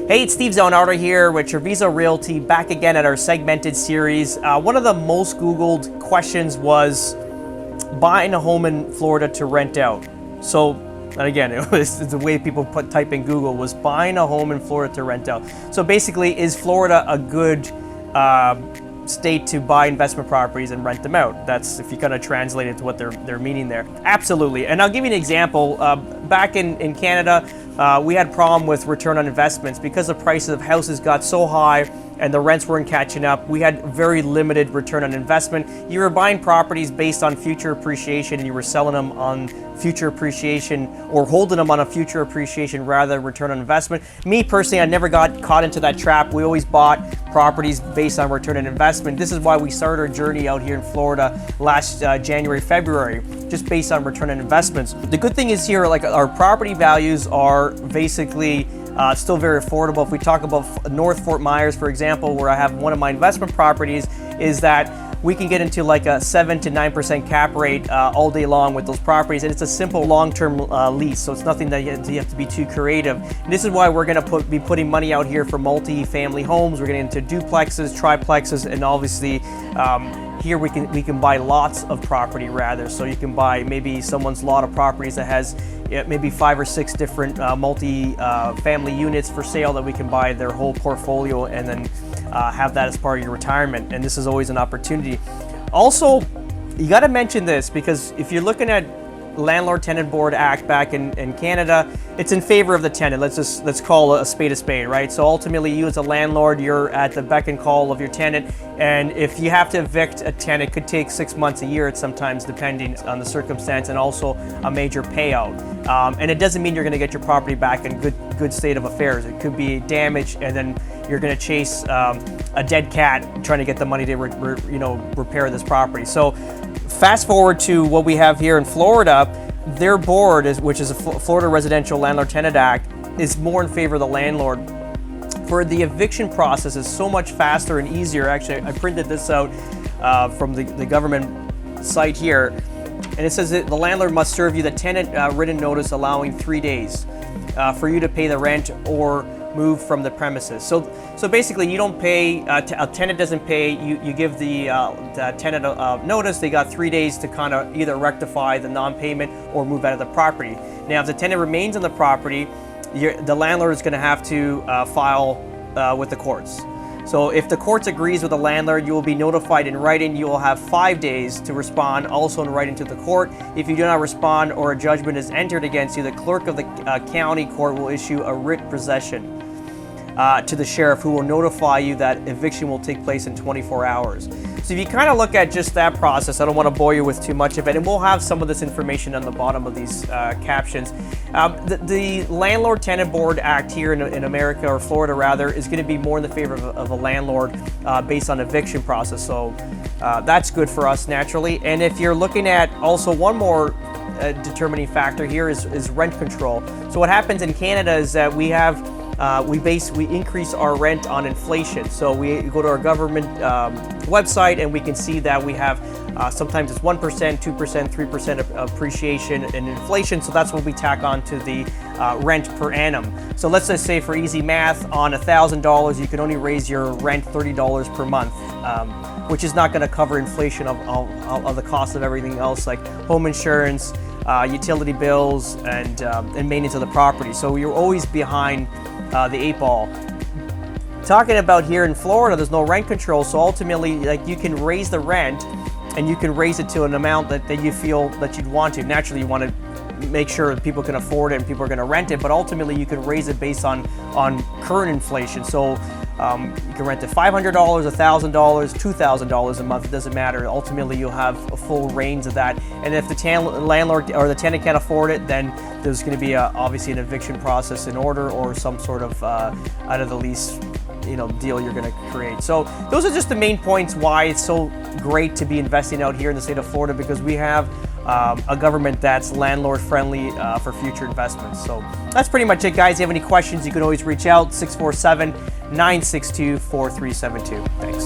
Hey, it's Steve Zalunardo here with Treviso Realty, back again at our segmented series. One of the most Googled questions was buying a home in Florida to rent out. So, and again, it was the way people type in Google was buying a home in Florida to rent out. So basically, is Florida a good state to buy investment properties and rent them out? That's if you kind of translate it to what they're meaning there. Absolutely. And I'll give you an example. Back in Canada, we had a problem with return on investments because the prices of houses got so high and the rents weren't catching up. We had very limited return on investment. You were buying properties based on future appreciation and you were selling them on future appreciation or holding them on a future appreciation rather than return on investment. Me personally, I never got caught into that trap. We always bought properties based on return on investment. This is why we started our journey out here in Florida last January, February, just based on return on investments. The good thing is here, like our property values are basically still very affordable. If we talk about North Fort Myers, for example, where I have one of my investment properties, is that we can get into like a 7 to 9% cap rate all day long with those properties, and it's a simple long-term lease, so it's nothing that you have to be too creative. And this is why we're going to be putting money out here for multi-family homes. We're getting into duplexes, triplexes, and obviously here we can buy lots of property rather. So you can buy maybe someone's lot of properties that has maybe 5 or 6 different multi-family units for sale that we can buy their whole portfolio and then have that as part of your retirement. And this is always an opportunity. Also, you got to mention this because if you're looking at Landlord-Tenant Board Act back in Canada, it's in favor of the tenant. Let's call a spade, right? So ultimately, you as a landlord, you're at the beck and call of your tenant, and if you have to evict a tenant, it could take 6 months, a year, it's sometimes depending on the circumstance, and also a major payout. And it doesn't mean you're going to get your property back in good state of affairs. It could be damaged, and then you're going to chase a dead cat trying to get the money to repair this property. So fast forward to what we have here in Florida. Their board, which is a Florida Residential Landlord-Tenant Act, is more in favor of the landlord. For the eviction process is so much faster and easier. Actually, I printed this out from the government site here, and it says that the landlord must serve you the tenant written notice allowing 3 days for you to pay the rent or move from the premises. So basically, you don't pay. A tenant doesn't pay. You give the tenant a notice. They got 3 days to kind of either rectify the non-payment or move out of the property. Now, if the tenant remains on the property, the landlord is going to have to file with the courts. So if the courts agrees with the landlord, you will be notified in writing. You will have 5 days to respond, also in writing to the court. If you do not respond or a judgment is entered against you, the clerk of the county court will issue a writ possession to the sheriff, who will notify you that eviction will take place in 24 hours. So if you kind of look at just that process, I don't want to bore you with too much of it, and we'll have some of this information on the bottom of these captions. The Landlord-Tenant Board Act here in America, or Florida rather, is going to be more in the favor of a landlord based on eviction process. So that's good for us naturally. And if you're looking at also one more determining factor here is rent control. So what happens in Canada is that we increase our rent on inflation. So we go to our government website and we can see that we have sometimes it's 1%, 2%, 3% of appreciation in inflation. So that's what we tack on to the rent per annum. So let's just say for easy math, on $1,000, you can only raise your rent $30 per month, which is not going to cover inflation of the cost of everything else like home insurance, utility bills, and maintenance of the property. So you're always behind the 8 ball. Talking about here in Florida, there's no rent control, so ultimately, like, you can raise the rent and you can raise it to an amount that you feel that you'd want to. Naturally, you want to make sure that people can afford it and people are going to rent it, but ultimately you can raise it based on current inflation. So you can rent it $500, $1,000, $2,000 a month. It doesn't matter. Ultimately, you'll have a full range of that. And if the landlord or the tenant can't afford it, then there's going to be obviously an eviction process in order, or some sort of out of the lease deal you're going to create. So those are just the main points why it's so great to be investing out here in the state of Florida, because we have a government that's landlord friendly for future investments. So that's pretty much it, guys. If you have any questions, you can always reach out 647-962-4372. Thanks.